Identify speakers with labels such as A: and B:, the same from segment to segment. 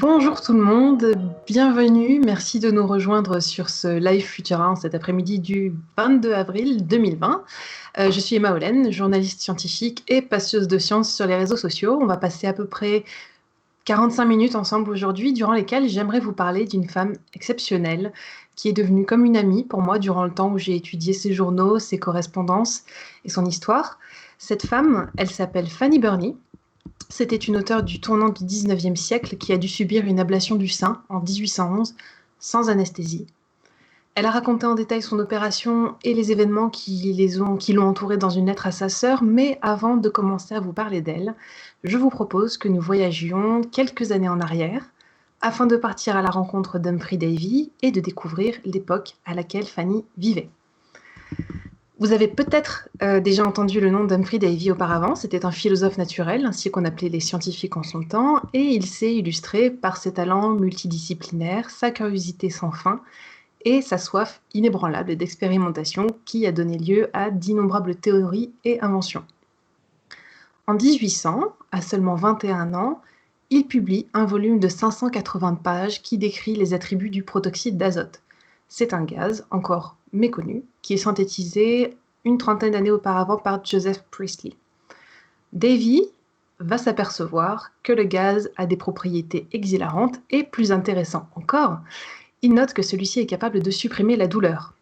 A: Bonjour tout le monde, bienvenue, merci de nous rejoindre sur ce live Futura en cet après-midi du 22 avril 2020. Je suis Emma Hollen, journaliste scientifique et passeuse de sciences sur les réseaux sociaux. On va passer à peu près 45 minutes ensemble aujourd'hui, durant lesquelles j'aimerais vous parler d'une femme exceptionnelle qui est devenue comme une amie pour moi durant le temps où j'ai étudié ses journaux, ses correspondances et son histoire. Cette femme, elle s'appelle Fanny Burney. C'était une auteure du tournant du 19e siècle qui a dû subir une ablation du sein en 1811 sans anesthésie. Elle a raconté en détail son opération et les événements qui l'ont entourée dans une lettre à sa sœur, mais avant de commencer à vous parler d'elle, je vous propose que nous voyagions quelques années en arrière afin de partir à la rencontre d'Humphrey Davy et de découvrir l'époque à laquelle Fanny vivait. Vous avez peut-être déjà entendu le nom d'Humphrey Davy auparavant. C'était un philosophe naturel, ainsi qu'on appelait les scientifiques en son temps, et il s'est illustré par ses talents multidisciplinaires, sa curiosité sans fin et sa soif inébranlable d'expérimentation qui a donné lieu à d'innombrables théories et inventions. En 1800, à seulement 21 ans, il publie un volume de 580 pages qui décrit les attributs du protoxyde d'azote. C'est un gaz encore méconnu qui est synthétisé une trentaine d'années auparavant par Joseph Priestley. Davy va s'apercevoir que le gaz a des propriétés exhilarantes et, plus intéressant encore, il note que celui-ci est capable de supprimer la douleur.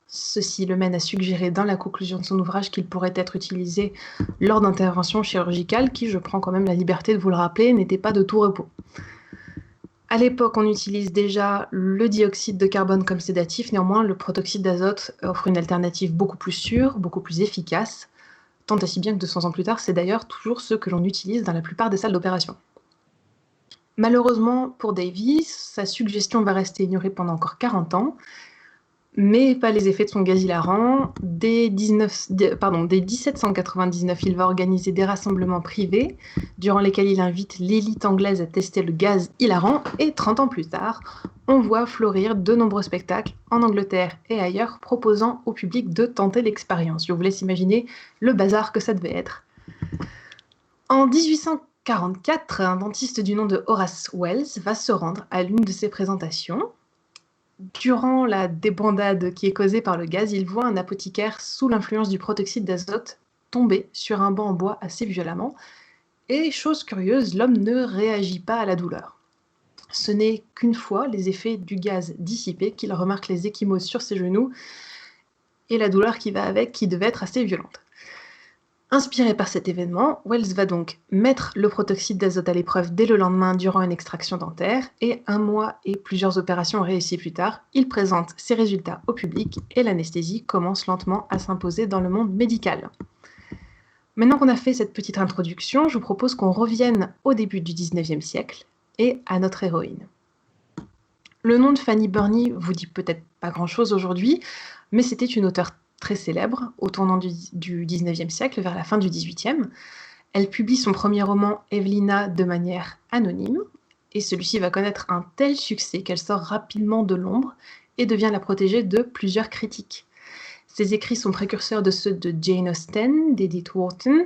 A: Ceci le mène à suggérer dans la conclusion de son ouvrage qu'il pourrait être utilisé lors d'interventions chirurgicales qui, je prends quand même la liberté de vous le rappeler, n'étaient pas de tout repos. À l'époque, on utilise déjà le dioxyde de carbone comme sédatif, néanmoins le protoxyde d'azote offre une alternative beaucoup plus sûre, beaucoup plus efficace, tant et si bien que 200 ans plus tard, c'est d'ailleurs toujours ce que l'on utilise dans la plupart des salles d'opération. Malheureusement pour Davy, sa suggestion va rester ignorée pendant encore 40 ans, mais pas les effets de son gaz hilarant. Dès 1799, il va organiser des rassemblements privés, durant lesquels il invite l'élite anglaise à tester le gaz hilarant, et 30 ans plus tard, on voit fleurir de nombreux spectacles en Angleterre et ailleurs, proposant au public de tenter l'expérience. Je vous laisse imaginer le bazar que ça devait être. En 1844, un dentiste du nom de Horace Wells va se rendre à l'une de ces présentations. Durant la débandade qui est causée par le gaz, il voit un apothicaire sous l'influence du protoxyde d'azote tomber sur un banc en bois assez violemment. Et chose curieuse, l'homme ne réagit pas à la douleur. Ce n'est qu'une fois les effets du gaz dissipés qu'il remarque les ecchymoses sur ses genoux et la douleur qui va avec, qui devait être assez violente. Inspiré par cet événement, Wells va donc mettre le protoxyde d'azote à l'épreuve dès le lendemain durant une extraction dentaire, et 1 mois et plusieurs opérations réussies plus tard, il présente ses résultats au public et l'anesthésie commence lentement à s'imposer dans le monde médical. Maintenant qu'on a fait cette petite introduction, je vous propose qu'on revienne au début du 19e siècle et à notre héroïne. Le nom de Fanny Burney vous dit peut-être pas grand-chose aujourd'hui, mais c'était une auteure très célèbre au tournant du 19e siècle, vers la fin du 18e. Elle publie son premier roman Evelina de manière anonyme, et celui-ci va connaître un tel succès qu'elle sort rapidement de l'ombre et devient la protégée de plusieurs critiques. Ses écrits sont précurseurs de ceux de Jane Austen, d'Edith Wharton,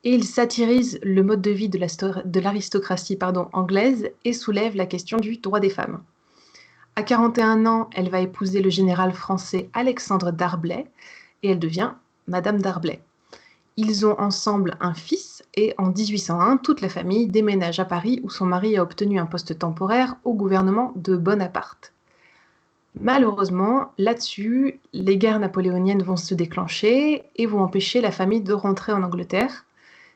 A: et ils satirisent le mode de vie de l'aristocratie anglaise et soulèvent la question du droit des femmes. À 41 ans, elle va épouser le général français Alexandre d'Arblay et elle devient Madame d'Arblay. Ils ont ensemble un fils et en 1801, toute la famille déménage à Paris où son mari a obtenu un poste temporaire au gouvernement de Bonaparte. Malheureusement, là-dessus, les guerres napoléoniennes vont se déclencher et vont empêcher la famille de rentrer en Angleterre.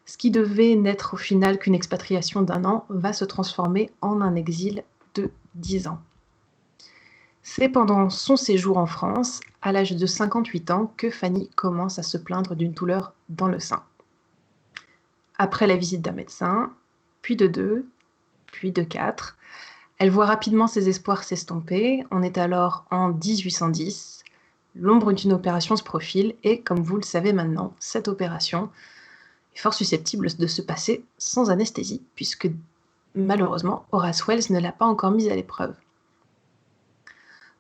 A: Ce qui devait n'être au final qu'une expatriation d'1 an va se transformer en un exil de 10 ans. C'est pendant son séjour en France, à l'âge de 58 ans, que Fanny commence à se plaindre d'une douleur dans le sein. Après la visite d'un médecin, puis de 2, puis de 4, elle voit rapidement ses espoirs s'estomper. On est alors en 1810. L'ombre d'une opération se profile et, comme vous le savez maintenant, cette opération est fort susceptible de se passer sans anesthésie, puisque malheureusement, Horace Wells ne l'a pas encore mise à l'épreuve.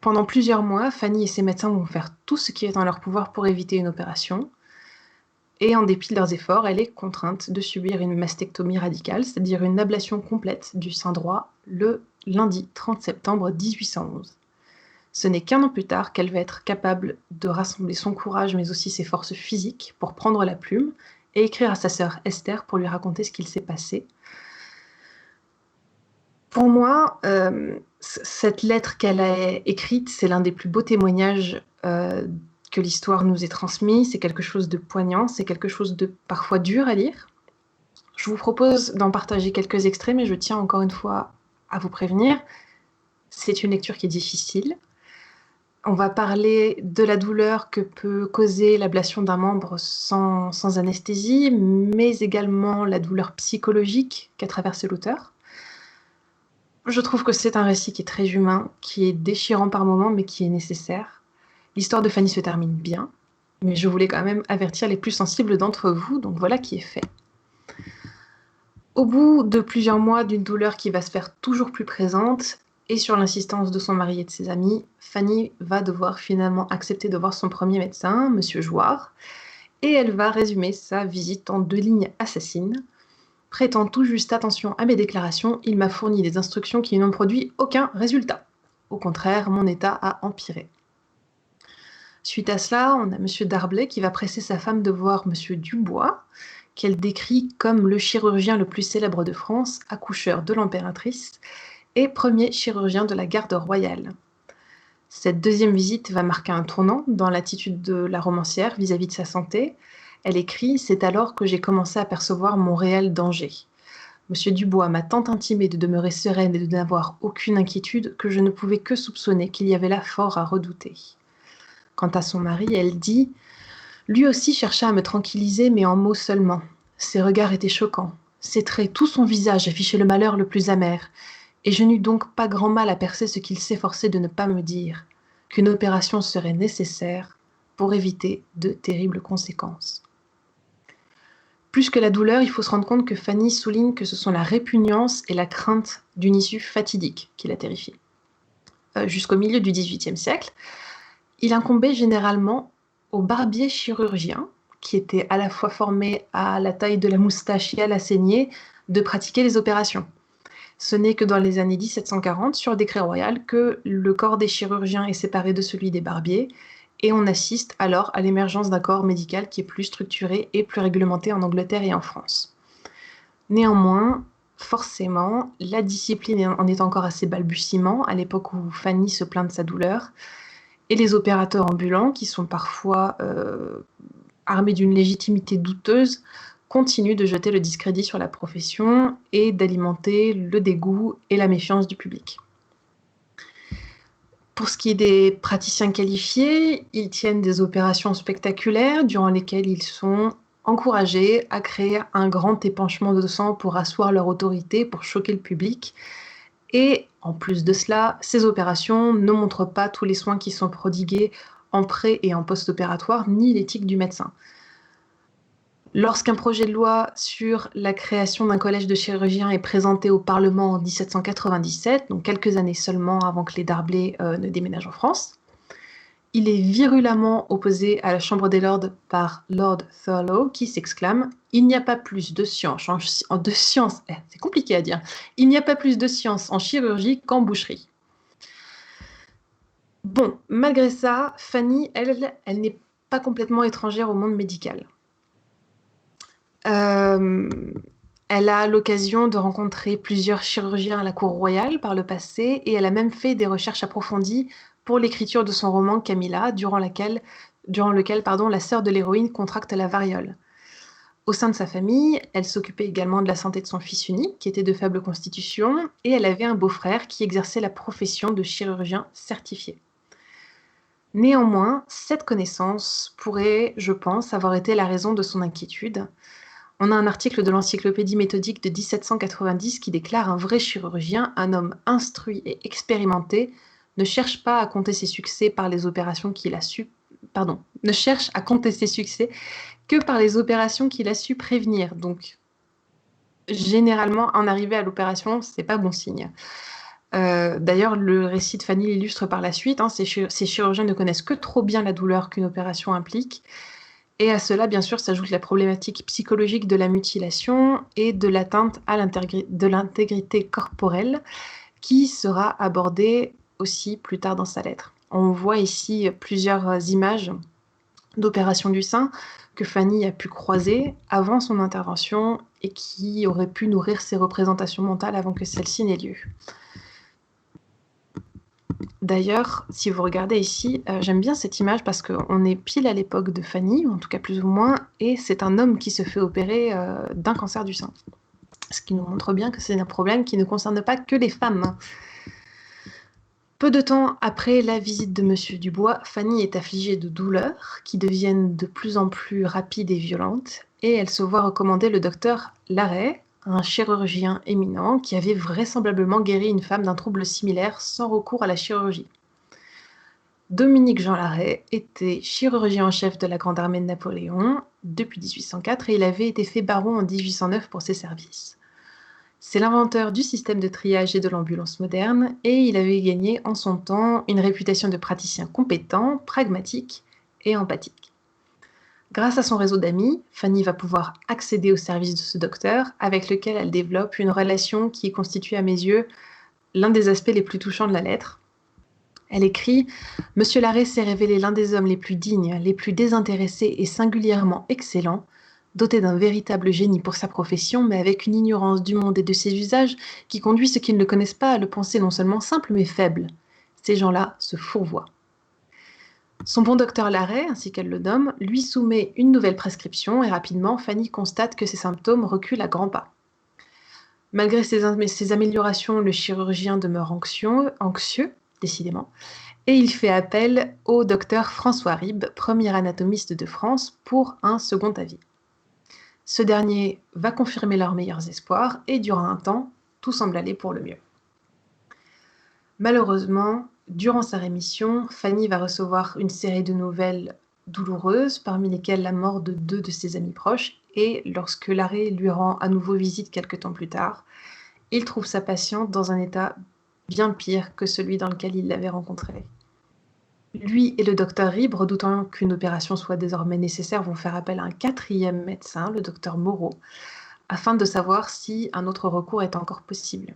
A: Pendant plusieurs mois, Fanny et ses médecins vont faire tout ce qui est en leur pouvoir pour éviter une opération. Et en dépit de leurs efforts, elle est contrainte de subir une mastectomie radicale, c'est-à-dire une ablation complète du sein droit le lundi 30 septembre 1811. Ce n'est qu'1 an plus tard qu'elle va être capable de rassembler son courage mais aussi ses forces physiques pour prendre la plume et écrire à sa sœur Esther pour lui raconter ce qu'il s'est passé. Pour moi, cette lettre qu'elle a écrite, c'est l'un des plus beaux témoignages que l'histoire nous ait transmis. C'est quelque chose de poignant, c'est quelque chose de parfois dur à lire. Je vous propose d'en partager quelques extraits, mais je tiens encore une fois à vous prévenir, c'est une lecture qui est difficile. On va parler de la douleur que peut causer l'ablation d'un membre sans anesthésie, mais également la douleur psychologique qu'a traversé l'auteur. Je trouve que c'est un récit qui est très humain, qui est déchirant par moments, mais qui est nécessaire. L'histoire de Fanny se termine bien, mais je voulais quand même avertir les plus sensibles d'entre vous, donc voilà qui est fait. Au bout de plusieurs mois d'une douleur qui va se faire toujours plus présente, et sur l'insistance de son mari et de ses amis, Fanny va devoir finalement accepter de voir son premier médecin, Monsieur Jouard, et elle va résumer sa visite en 2 lignes assassines. Prêtant tout juste attention à mes déclarations, il m'a fourni des instructions qui n'ont produit aucun résultat. Au contraire, mon état a empiré. Suite à cela, on a Monsieur Darblay qui va presser sa femme de voir Monsieur Dubois, qu'elle décrit comme le chirurgien le plus célèbre de France, accoucheur de l'impératrice, et premier chirurgien de la garde royale. Cette deuxième visite va marquer un tournant dans l'attitude de la romancière vis-à-vis de sa santé. Elle écrit « C'est alors que j'ai commencé à percevoir mon réel danger. Monsieur Dubois m'a tant intimé de demeurer sereine et de n'avoir aucune inquiétude que je ne pouvais que soupçonner qu'il y avait là fort à redouter. » Quant à son mari, elle dit « Lui aussi chercha à me tranquilliser, mais en mots seulement. Ses regards étaient choquants. Ses traits, tout son visage affichait le malheur le plus amer. Et je n'eus donc pas grand mal à percer ce qu'il s'efforçait de ne pas me dire, qu'une opération serait nécessaire pour éviter de terribles conséquences. » Plus que la douleur, il faut se rendre compte que Fanny souligne que ce sont la répugnance et la crainte d'une issue fatidique qui la terrifient. Jusqu'au milieu du XVIIIe siècle, il incombait généralement aux barbiers chirurgiens, qui étaient à la fois formés à la taille de la moustache et à la saignée, de pratiquer les opérations. Ce n'est que dans les années 1740, sur décret royal, que le corps des chirurgiens est séparé de celui des barbiers, et on assiste alors à l'émergence d'un corps médical qui est plus structuré et plus réglementé en Angleterre et en France. Néanmoins, forcément, la discipline en est encore à ses balbutiements, à l'époque où Fanny se plaint de sa douleur, et les opérateurs ambulants, qui sont parfois armés d'une légitimité douteuse, continuent de jeter le discrédit sur la profession et d'alimenter le dégoût et la méfiance du public. Pour ce qui est des praticiens qualifiés, ils tiennent des opérations spectaculaires durant lesquelles ils sont encouragés à créer un grand épanchement de sang pour asseoir leur autorité, pour choquer le public. Et en plus de cela, ces opérations ne montrent pas tous les soins qui sont prodigués en pré- et en post-opératoire, ni l'éthique du médecin. Lorsqu'un projet de loi sur la création d'un collège de chirurgiens est présenté au Parlement en 1797, donc quelques années seulement avant que les Darblay ne déménagent en France, il est virulemment opposé à la Chambre des Lords par Lord Thurlow qui s'exclame « Il n'y a pas plus de science c'est compliqué à dire, il n'y a pas plus de science en chirurgie qu'en boucherie. » Bon, malgré ça, Fanny, elle n'est pas complètement étrangère au monde médical. Elle a l'occasion de rencontrer plusieurs chirurgiens à la cour royale par le passé et elle a même fait des recherches approfondies pour l'écriture de son roman Camilla, durant lequel la sœur de l'héroïne contracte la variole. Au sein de sa famille, elle s'occupait également de la santé de son fils unique, qui était de faible constitution, et elle avait un beau-frère qui exerçait la profession de chirurgien certifié. Néanmoins, cette connaissance pourrait, je pense, avoir été la raison de son inquiétude. On a un article de l'Encyclopédie méthodique de 1790 qui déclare « Un vrai chirurgien, un homme instruit et expérimenté, ne cherche pas à compter ses succès par les opérations qu'il a su... ne cherche à compter ses succès que par les opérations qu'il a su prévenir. » Donc, généralement, en arriver à l'opération, c'est pas bon signe. D'ailleurs, le récit de Fanny l'illustre par la suite. Ces chirurgiens ne connaissent que trop bien la douleur qu'une opération implique. Et à cela, bien sûr, s'ajoute la problématique psychologique de la mutilation et de l'atteinte à de l'intégrité corporelle qui sera abordée aussi plus tard dans sa lettre. On voit ici plusieurs images d'opérations du sein que Fanny a pu croiser avant son intervention et qui auraient pu nourrir ses représentations mentales avant que celle-ci n'ait lieu. D'ailleurs, si vous regardez ici, j'aime bien cette image parce qu'on est pile à l'époque de Fanny, en tout cas plus ou moins, et c'est un homme qui se fait opérer d'un cancer du sein. Ce qui nous montre bien que c'est un problème qui ne concerne pas que les femmes. Peu de temps après la visite de Monsieur Dubois, Fanny est affligée de douleurs qui deviennent de plus en plus rapides et violentes, et elle se voit recommander le docteur Larrey, un chirurgien éminent qui avait vraisemblablement guéri une femme d'un trouble similaire sans recours à la chirurgie. Dominique Jean Larrey était chirurgien en chef de la Grande Armée de Napoléon depuis 1804 et il avait été fait baron en 1809 pour ses services. C'est l'inventeur du système de triage et de l'ambulance moderne et il avait gagné en son temps une réputation de praticien compétent, pragmatique et empathique. Grâce à son réseau d'amis, Fanny va pouvoir accéder au service de ce docteur avec lequel elle développe une relation qui constitue à mes yeux l'un des aspects les plus touchants de la lettre. Elle écrit « Monsieur Larrey s'est révélé l'un des hommes les plus dignes, les plus désintéressés et singulièrement excellents, doté d'un véritable génie pour sa profession, mais avec une ignorance du monde et de ses usages qui conduit ceux qui ne le connaissent pas à le penser non seulement simple, mais faible. Ces gens-là se fourvoient. » Son bon docteur Larrey, ainsi qu'elle le nomme, lui soumet une nouvelle prescription et rapidement, Fanny constate que ses symptômes reculent à grands pas. Malgré ces améliorations, le chirurgien demeure anxieux, décidément, et il fait appel au docteur François Ribes, premier anatomiste de France, pour un second avis. Ce dernier va confirmer leurs meilleurs espoirs et durant un temps, tout semble aller pour le mieux. Malheureusement, durant sa rémission, Fanny va recevoir une série de nouvelles douloureuses, parmi lesquelles la mort de 2 de ses amis proches, et lorsque Larrey lui rend à nouveau visite quelque temps plus tard, il trouve sa patiente dans un état bien pire que celui dans lequel il l'avait rencontrée. Lui et le docteur Ribes, redoutant qu'une opération soit désormais nécessaire, vont faire appel à un 4e médecin, le docteur Moreau, afin de savoir si un autre recours est encore possible.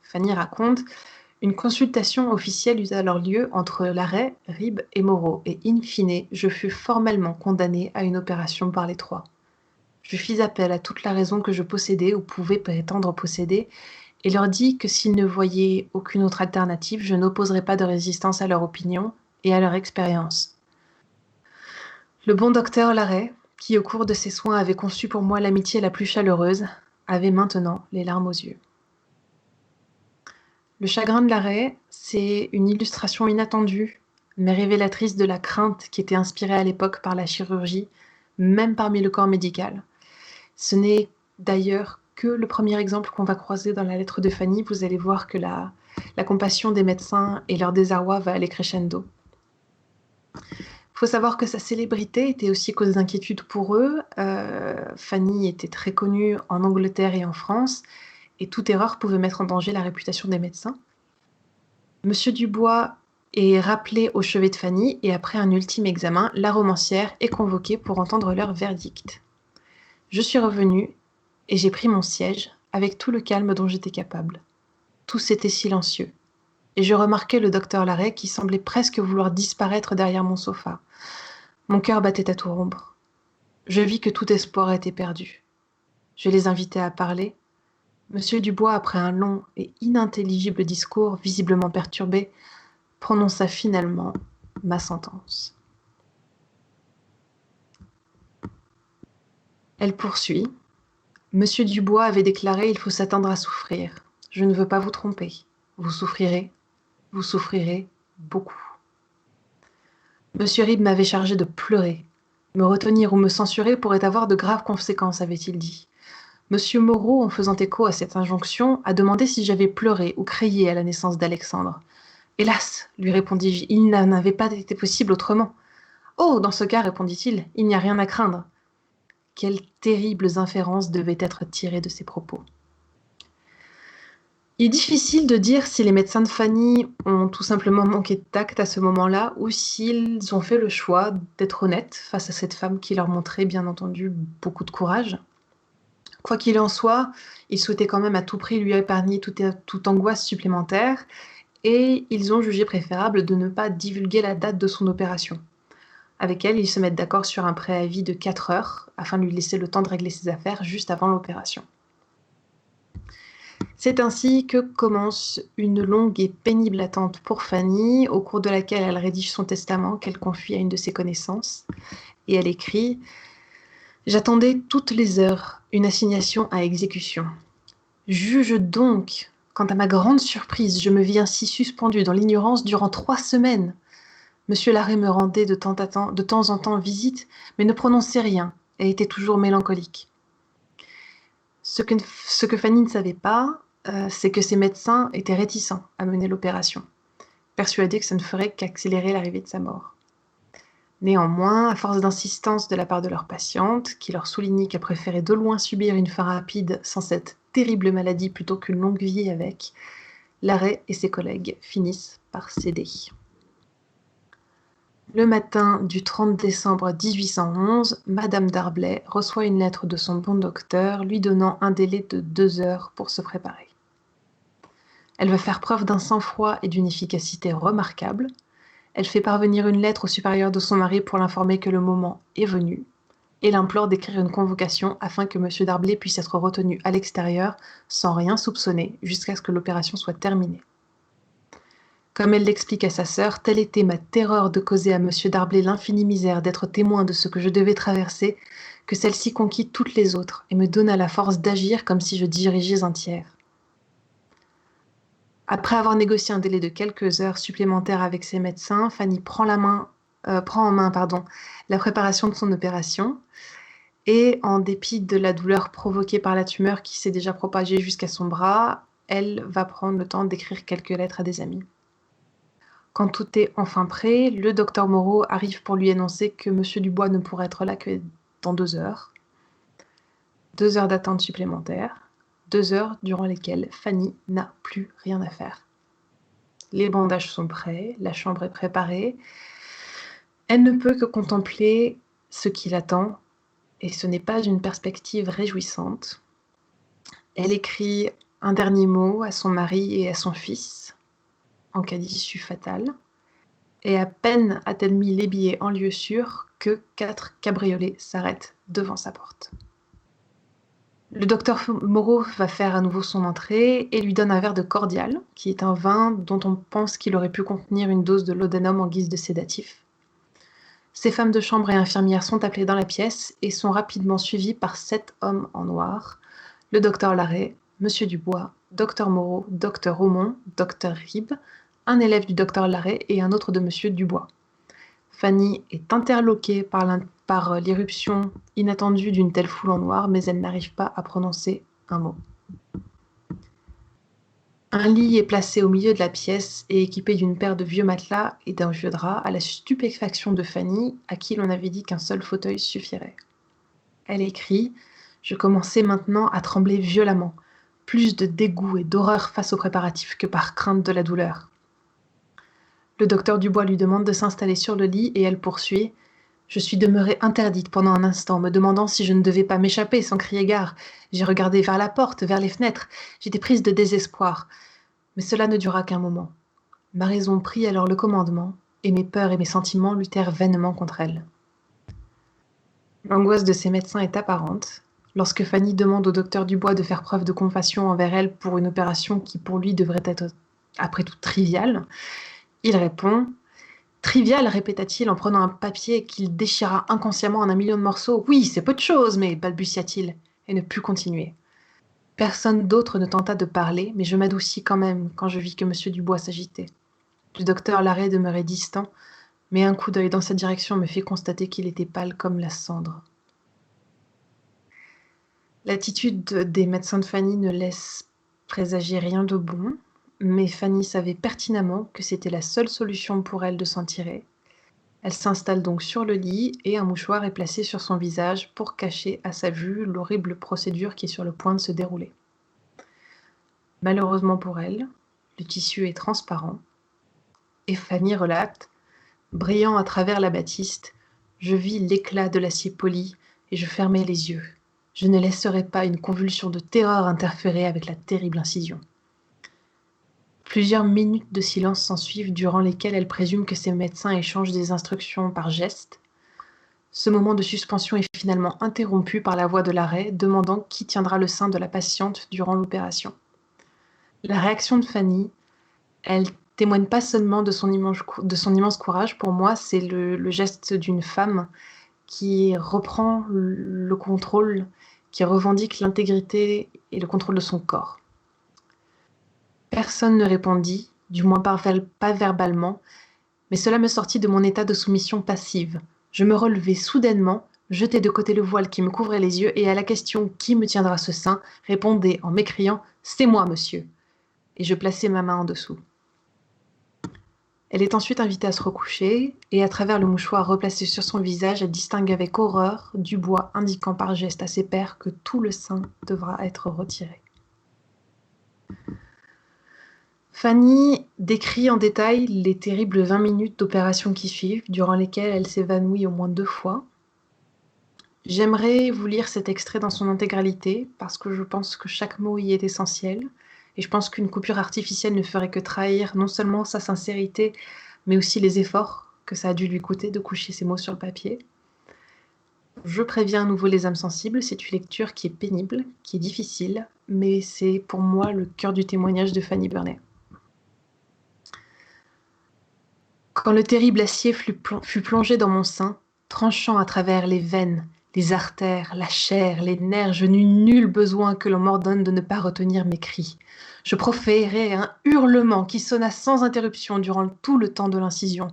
A: Fanny raconte « Une consultation officielle eut alors lieu entre Larrey, Ribes et Moreau, et in fine, je fus formellement condamnée à une opération par les 3. Je fis appel à toute la raison que je possédais ou pouvais prétendre posséder, et leur dis que s'ils ne voyaient aucune autre alternative, je n'opposerais pas de résistance à leur opinion et à leur expérience. Le bon docteur Larrey, qui au cours de ses soins avait conçu pour moi l'amitié la plus chaleureuse, avait maintenant les larmes aux yeux. » Le chagrin de Larrey, c'est une illustration inattendue, mais révélatrice de la crainte qui était inspirée à l'époque par la chirurgie, même parmi le corps médical. Ce n'est d'ailleurs que le premier exemple qu'on va croiser dans la lettre de Fanny. Vous allez voir que la compassion des médecins et leur désarroi va aller crescendo. Il faut savoir que sa célébrité était aussi cause d'inquiétude pour eux. Fanny était très connue en Angleterre et en France, et toute erreur pouvait mettre en danger la réputation des médecins. Monsieur Dubois est rappelé au chevet de Fanny, et après un ultime examen, la romancière est convoquée pour entendre leur verdict. Je suis revenue, et j'ai pris mon siège, avec tout le calme dont j'étais capable. Tous étaient silencieux, et je remarquai le docteur Larrey qui semblait presque vouloir disparaître derrière mon sofa. Mon cœur battait à tout rompre. Je vis que tout espoir était perdu. Je les invitai à parler. Monsieur Dubois, après un long et inintelligible discours, visiblement perturbé, prononça finalement ma sentence. Elle poursuit. Monsieur Dubois avait déclaré « Il faut s'attendre à souffrir. Je ne veux pas vous tromper. Vous souffrirez beaucoup. » Monsieur Ribes m'avait chargé de pleurer. Me retenir ou me censurer pourrait avoir de graves conséquences, avait-il dit. Monsieur Moreau, en faisant écho à cette injonction, a demandé si j'avais pleuré ou crié à la naissance d'Alexandre. « Hélas, lui répondis-je, il n'en avait pas été possible autrement. »« Oh, dans ce cas, répondit-il, il n'y a rien à craindre. » Quelles terribles inférences devaient être tirées de ces propos. Il est difficile de dire si les médecins de Fanny ont tout simplement manqué de tact à ce moment-là ou s'ils ont fait le choix d'être honnêtes face à cette femme qui leur montrait bien entendu beaucoup de courage. Quoi qu'il en soit, ils souhaitaient quand même à tout prix lui épargner toute angoisse supplémentaire et ils ont jugé préférable de ne pas divulguer la date de son opération. Avec elle, ils se mettent d'accord sur un préavis de 4 heures afin de lui laisser le temps de régler ses affaires juste avant l'opération. C'est ainsi que commence une longue et pénible attente pour Fanny, au cours de laquelle elle rédige son testament qu'elle confie à une de ses connaissances. Et elle écrit « J'attendais toutes les heures une assignation à exécution. Juge donc, quand à ma grande surprise, je me vis ainsi suspendue dans l'ignorance durant 3 semaines. Monsieur Larrey me rendait de temps en temps visite, mais ne prononçait rien et était toujours mélancolique. Ce que Fanny ne savait pas, c'est que ses médecins étaient réticents à mener l'opération, persuadés que ça ne ferait qu'accélérer l'arrivée de sa mort. Néanmoins, à force d'insistance de la part de leur patiente, qui leur soulignait qu'elle préférait de loin subir une fin rapide sans cette terrible maladie plutôt qu'une longue vie avec, Larrey et ses collègues finissent par céder. Le matin du 30 décembre 1811, Madame Darblay reçoit une lettre de son bon docteur lui donnant un délai de 2 heures pour se préparer. Elle va faire preuve d'un sang-froid et d'une efficacité remarquables. Elle fait parvenir une lettre au supérieur de son mari pour l'informer que le moment est venu et l'implore d'écrire une convocation afin que M. Darblay puisse être retenu à l'extérieur sans rien soupçonner jusqu'à ce que l'opération soit terminée. Comme elle l'explique à sa sœur, telle était ma terreur de causer à M. Darblay l'infinie misère d'être témoin de ce que je devais traverser, que celle-ci conquit toutes les autres et me donna la force d'agir comme si je dirigeais un tiers. Après avoir négocié un délai de quelques heures supplémentaires avec ses médecins, Fanny prend en main la préparation de son opération et, en dépit de la douleur provoquée par la tumeur qui s'est déjà propagée jusqu'à son bras, elle va prendre le temps d'écrire quelques lettres à des amis. Quand tout est enfin prêt, le docteur Moreau arrive pour lui annoncer que M. Dubois ne pourra être là que dans 2 heures. 2 heures d'attente supplémentaires, 2 heures durant lesquelles Fanny n'a plus rien à faire. Les bandages sont prêts, la chambre est préparée. Elle ne peut que contempler ce qui l'attend, et ce n'est pas une perspective réjouissante. Elle écrit un dernier mot à son mari et à son fils, en cas d'issue fatale. Et à peine a-t-elle mis les billets en lieu sûr que 4 cabriolets s'arrêtent devant sa porte. Le docteur Moreau va faire à nouveau son entrée et lui donne un verre de cordial, qui est un vin dont on pense qu'il aurait pu contenir une dose de laudanum en guise de sédatif. Ses femmes de chambre et infirmières sont appelées dans la pièce et sont rapidement suivies par 7 hommes en noir, le docteur Larrey, M. Dubois, docteur Moreau, docteur Aumont, docteur Ribes, un élève du docteur Larrey et un autre de M. Dubois. Fanny est interloquée par l'irruption inattendue d'une telle foule en noir, mais elle n'arrive pas à prononcer un mot. Un lit est placé au milieu de la pièce et équipé d'une paire de vieux matelas et d'un vieux drap, à la stupéfaction de Fanny, à qui l'on avait dit qu'un seul fauteuil suffirait. Elle écrit « Je commençais maintenant à trembler violemment, plus de dégoût et d'horreur face aux préparatifs que par crainte de la douleur. » Le docteur Dubois lui demande de s'installer sur le lit et elle poursuit « Je suis demeurée interdite pendant un instant, me demandant si je ne devais pas m'échapper sans crier gare. J'ai regardé vers la porte, vers les fenêtres. J'étais prise de désespoir. Mais cela ne dura qu'un moment. Ma raison prit alors le commandement, et mes peurs et mes sentiments luttèrent vainement contre elle. » L'angoisse de ses médecins est apparente. Lorsque Fanny demande au docteur Dubois de faire preuve de compassion envers elle pour une opération qui pour lui devrait être après tout triviale, il répond « Trivial, répéta-t-il en prenant un papier qu'il déchira inconsciemment en un million de morceaux. Oui, c'est peu de choses, mais balbutia-t-il, et ne put continuer. Personne d'autre ne tenta de parler, mais je m'adoucis quand même quand je vis que M. Dubois s'agitait. Le docteur Larrey demeurait distant, mais un coup d'œil dans cette direction me fit constater qu'il était pâle comme la cendre. L'attitude des médecins de Fanny ne laisse présager rien de bon, mais Fanny savait pertinemment que c'était la seule solution pour elle de s'en tirer. Elle s'installe donc sur le lit et un mouchoir est placé sur son visage pour cacher à sa vue l'horrible procédure qui est sur le point de se dérouler. Malheureusement pour elle, le tissu est transparent, et Fanny relate, brillant à travers la batiste, je vis l'éclat de l'acier poli et je fermai les yeux. Je ne laisserai pas une convulsion de terreur interférer avec la terrible incision. Plusieurs minutes de silence s'ensuivent durant lesquelles elle présume que ses médecins échangent des instructions par gestes. Ce moment de suspension est finalement interrompu par la voix de l'arrêt demandant qui tiendra le sein de la patiente durant l'opération. La réaction de Fanny, elle témoigne pas seulement de son immense courage. Pour moi, c'est le geste d'une femme qui reprend le contrôle, qui revendique l'intégrité et le contrôle de son corps. Personne ne répondit, du moins pas verbalement, mais cela me sortit de mon état de soumission passive. Je me relevai soudainement, jetai de côté le voile qui me couvrait les yeux, et à la question « Qui me tiendra ce sein ?» répondais en m'écriant « C'est moi, monsieur !» et je plaçai ma main en dessous. Elle est ensuite invitée à se recoucher, et à travers le mouchoir replacé sur son visage, elle distingue avec horreur Dubois indiquant par geste à ses pairs que tout le sein devra être retiré. Fanny décrit en détail les terribles 20 minutes d'opération qui suivent, durant lesquelles elle s'évanouit au moins 2 fois. J'aimerais vous lire cet extrait dans son intégralité, parce que je pense que chaque mot y est essentiel, et je pense qu'une coupure artificielle ne ferait que trahir non seulement sa sincérité, mais aussi les efforts que ça a dû lui coûter de coucher ces mots sur le papier. Je préviens à nouveau les âmes sensibles, c'est une lecture qui est pénible, qui est difficile, mais c'est pour moi le cœur du témoignage de Fanny Burney. Quand le terrible acier fut plongé dans mon sein, tranchant à travers les veines, les artères, la chair, les nerfs, je n'eus nul besoin que l'on m'ordonne de ne pas retenir mes cris. Je proférai un hurlement qui sonna sans interruption durant tout le temps de l'incision,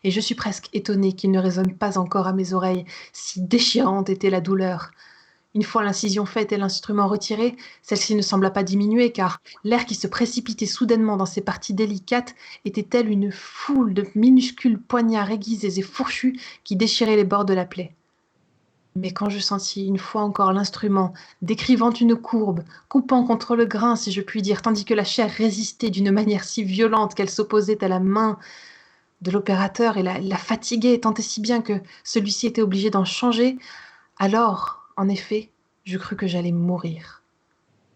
A: et je suis presque étonnée qu'il ne résonne pas encore à mes oreilles, si déchirante était la douleur. Une fois l'incision faite et l'instrument retiré, celle-ci ne sembla pas diminuer, car l'air qui se précipitait soudainement dans ces parties délicates était tel une foule de minuscules poignards aiguisés et fourchus qui déchiraient les bords de la plaie. Mais quand je sentis une fois encore l'instrument décrivant une courbe, coupant contre le grain, si je puis dire, tandis que la chair résistait d'une manière si violente qu'elle s'opposait à la main de l'opérateur et la fatiguait tant et si bien que celui-ci était obligé d'en changer, alors, en effet, je crus que j'allais mourir.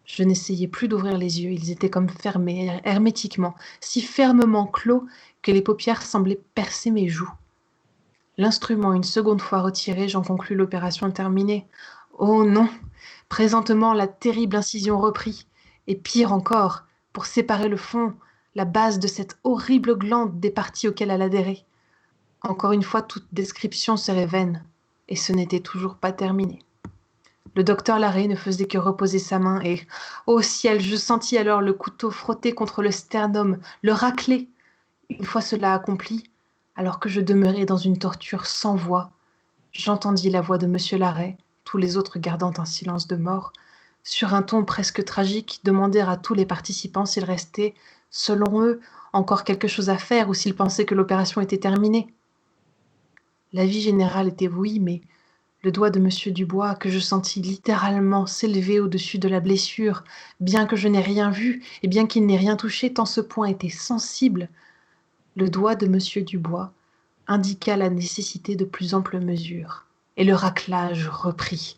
A: Je n'essayais plus d'ouvrir les yeux, ils étaient comme fermés, hermétiquement, si fermement clos que les paupières semblaient percer mes joues. L'instrument une seconde fois retiré, j'en conclus l'opération terminée. Oh non! Présentement, la terrible incision reprit, et pire encore, pour séparer le fond, la base de cette horrible glande des parties auxquelles elle adhérait. Encore une fois, toute description serait vaine, et ce n'était toujours pas terminé. Le docteur Larrey ne faisait que reposer sa main et, ô ciel, je sentis alors le couteau frotter contre le sternum, le racler. Une fois cela accompli, alors que je demeurais dans une torture sans voix, j'entendis la voix de monsieur Larrey, tous les autres gardant un silence de mort, sur un ton presque tragique, demander à tous les participants s'il restait, selon eux, encore quelque chose à faire ou s'ils pensaient que l'opération était terminée. L'avis général était oui, mais le doigt de monsieur Dubois, que je sentis littéralement s'élever au-dessus de la blessure, bien que je n'ai rien vu et bien qu'il n'ait rien touché, tant ce point était sensible, le doigt de monsieur Dubois indiqua la nécessité de plus amples mesures, et le raclage reprit.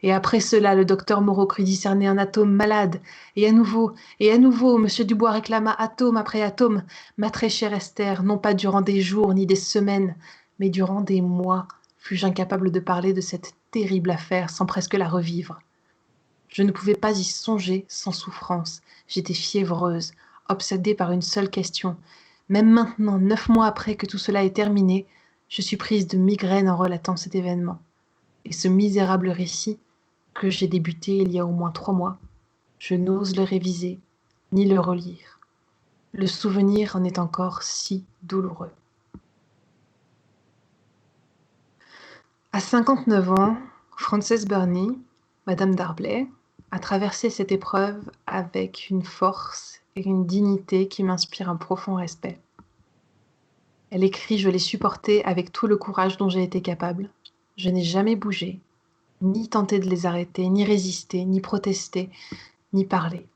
A: Et après cela, le docteur Moreau crut discerner un atome malade, et à nouveau, monsieur Dubois réclama atome après atome. Ma très chère Esther, non pas durant des jours ni des semaines, mais durant des mois, fus-je incapable de parler de cette terrible affaire sans presque la revivre. Je ne pouvais pas y songer sans souffrance. J'étais fiévreuse, obsédée par une seule question. Même maintenant, 9 mois après que tout cela est terminé, je suis prise de migraine en relatant cet événement. Et ce misérable récit, que j'ai débuté il y a au moins 3 mois, je n'ose le réviser, ni le relire. Le souvenir en est encore si douloureux. À 59 ans, Frances Burney, Madame Darblay, a traversé cette épreuve avec une force et une dignité qui m'inspirent un profond respect. Elle écrit « Je l'ai supporté avec tout le courage dont j'ai été capable. Je n'ai jamais bougé, ni tenté de les arrêter, ni résisté, ni protesté, ni parlé.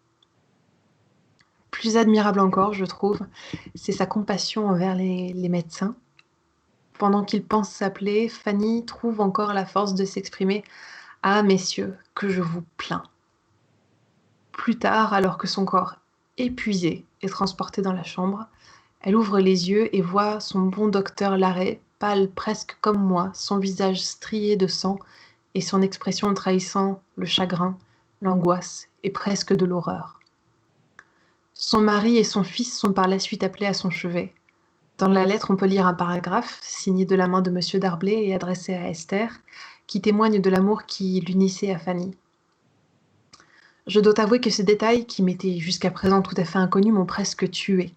A: plus admirable encore, je trouve, c'est sa compassion envers les médecins. Pendant qu'il pense s'appeler, Fanny trouve encore la force de s'exprimer. Ah, messieurs, que je vous plains. Plus tard, alors que son corps épuisé est transporté dans la chambre, elle ouvre les yeux et voit son bon docteur Larrey, pâle presque comme moi, son visage strié de sang et son expression trahissant le chagrin, l'angoisse et presque de l'horreur. Son mari et son fils sont par la suite appelés à son chevet. Dans la lettre, on peut lire un paragraphe, signé de la main de M. D'Arblay et adressé à Esther, qui témoigne de l'amour qui l'unissait à Fanny. Je dois avouer que ces détails, qui m'étaient jusqu'à présent tout à fait inconnus, m'ont presque tuée.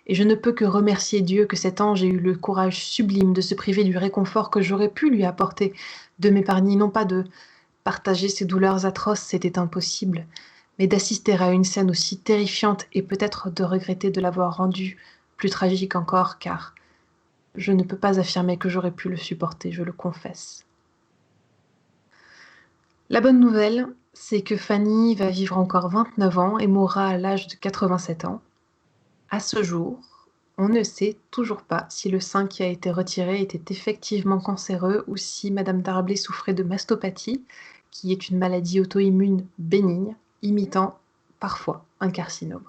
A: Et je ne peux que remercier Dieu que cet ange ait eu le courage sublime de se priver du réconfort que j'aurais pu lui apporter, de m'épargner, non pas de partager ses douleurs atroces, c'était impossible, mais d'assister à une scène aussi terrifiante et peut-être de regretter de l'avoir rendue plus tragique encore, car je ne peux pas affirmer que j'aurais pu le supporter, je le confesse. La bonne nouvelle, c'est que Fanny va vivre encore 29 ans et mourra à l'âge de 87 ans. À ce jour, on ne sait toujours pas si le sein qui a été retiré était effectivement cancéreux ou si Madame D'Arblay souffrait de mastopathie, qui est une maladie auto-immune bénigne, imitant parfois un carcinome.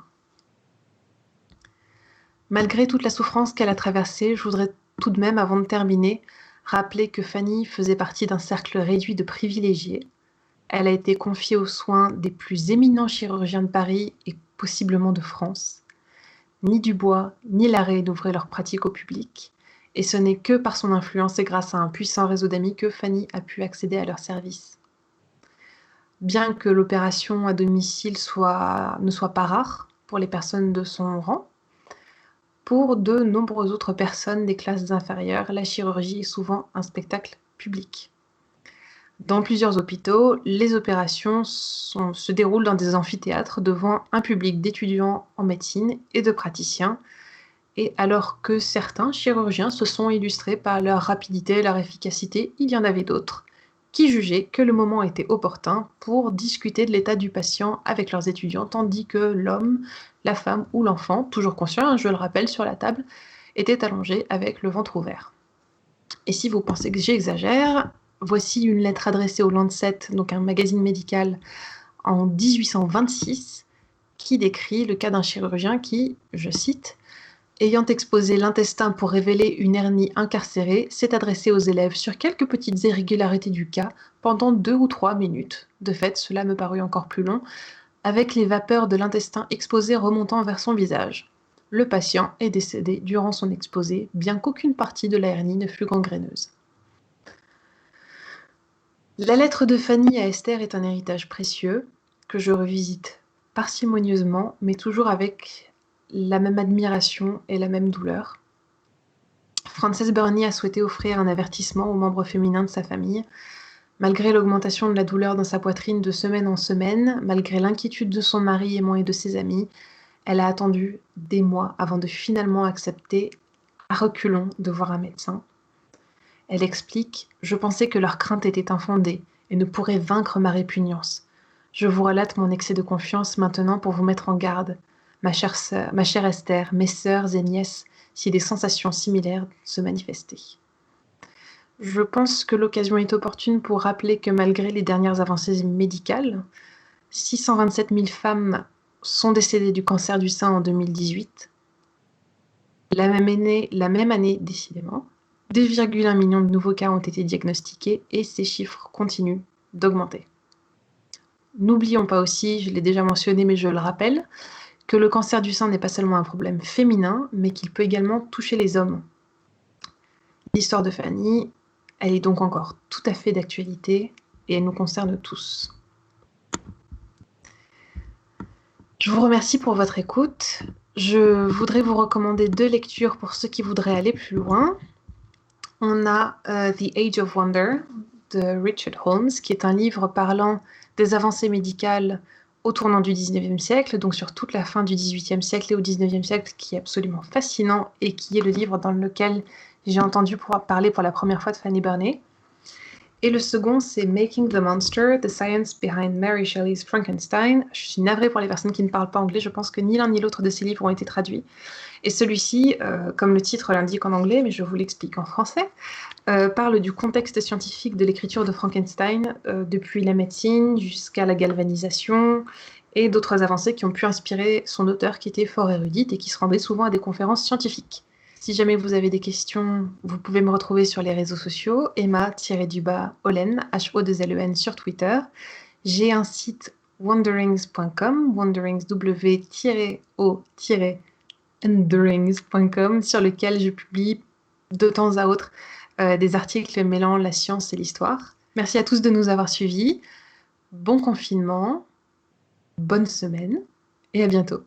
A: Malgré toute la souffrance qu'elle a traversée, je voudrais tout de même, avant de terminer, rappeler que Fanny faisait partie d'un cercle réduit de privilégiés. Elle a été confiée aux soins des plus éminents chirurgiens de Paris et possiblement de France. Ni Dubois ni Larrey n'ouvraient leur pratique au public, et ce n'est que par son influence et grâce à un puissant réseau d'amis que Fanny a pu accéder à leur service. Bien que l'opération à domicile ne soit pas rare pour les personnes de son rang, pour de nombreuses autres personnes des classes inférieures, la chirurgie est souvent un spectacle public. Dans plusieurs hôpitaux, les opérations se déroulent dans des amphithéâtres devant un public d'étudiants en médecine et de praticiens, et alors que certains chirurgiens se sont illustrés par leur rapidité et leur efficacité, il y en avait d'autres qui jugeaient que le moment était opportun pour discuter de l'état du patient avec leurs étudiants, tandis que l'homme, la femme ou l'enfant, toujours conscient, je le rappelle, sur la table, était allongé avec le ventre ouvert. Et si vous pensez que j'exagère, voici une lettre adressée au Lancet, donc un magazine médical, en 1826, qui décrit le cas d'un chirurgien qui, je cite, ayant exposé l'intestin pour révéler une hernie incarcérée, s'est adressé aux élèves sur quelques petites irrégularités du cas pendant 2 ou 3 minutes. De fait, cela me parut encore plus long, avec les vapeurs de l'intestin exposées remontant vers son visage. Le patient est décédé durant son exposé, bien qu'aucune partie de la hernie ne fût gangréneuse. La lettre de Fanny à Esther est un héritage précieux, que je revisite parcimonieusement, mais toujours avec la même admiration et la même douleur. Frances Burney a souhaité offrir un avertissement aux membres féminins de sa famille. Malgré l'augmentation de la douleur dans sa poitrine de semaine en semaine, malgré l'inquiétude de son mari et moi et de ses amis, elle a attendu des mois avant de finalement accepter, à reculons, de voir un médecin. Elle explique « Je pensais que leur crainte était infondée et ne pourrait vaincre ma répugnance. Je vous relate mon excès de confiance maintenant pour vous mettre en garde. Ma chère Esther, mes sœurs et nièces, si des sensations similaires se manifestaient. » Je pense que l'occasion est opportune pour rappeler que malgré les dernières avancées médicales, 627 000 femmes sont décédées du cancer du sein en 2018. La même année, décidément, 2,1 millions de nouveaux cas ont été diagnostiqués et ces chiffres continuent d'augmenter. N'oublions pas aussi, je l'ai déjà mentionné mais je le rappelle, que le cancer du sein n'est pas seulement un problème féminin, mais qu'il peut également toucher les hommes. L'histoire de Fanny, elle est donc encore tout à fait d'actualité et elle nous concerne tous. Je vous remercie pour votre écoute. Je voudrais vous recommander 2 lectures pour ceux qui voudraient aller plus loin. On a The Age of Wonder de Richard Holmes, qui est un livre parlant des avancées médicales au tournant du XIXe siècle, donc sur toute la fin du XVIIIe siècle et au XIXe siècle, qui est absolument fascinant et qui est le livre dans lequel j'ai entendu parler pour la première fois de Fanny Burney. Et le second, c'est Making the Monster, The Science Behind Mary Shelley's Frankenstein. Je suis navrée pour les personnes qui ne parlent pas anglais, je pense que ni l'un ni l'autre de ces livres ont été traduits. Et celui-ci, comme le titre l'indique en anglais, mais je vous l'explique en français, parle du contexte scientifique de l'écriture de Frankenstein, depuis la médecine jusqu'à la galvanisation et d'autres avancées qui ont pu inspirer son auteur qui était fort érudite et qui se rendait souvent à des conférences scientifiques. Si jamais vous avez des questions, vous pouvez me retrouver sur les réseaux sociaux, Emma-Olen, H-O-2-L-E-N sur Twitter. J'ai un site wonderings.com, wonderings W-O-Underings.com, sur lequel je publie de temps à autre des articles mêlant la science et l'histoire. Merci à tous de nous avoir suivis. Bon confinement, bonne semaine et à bientôt.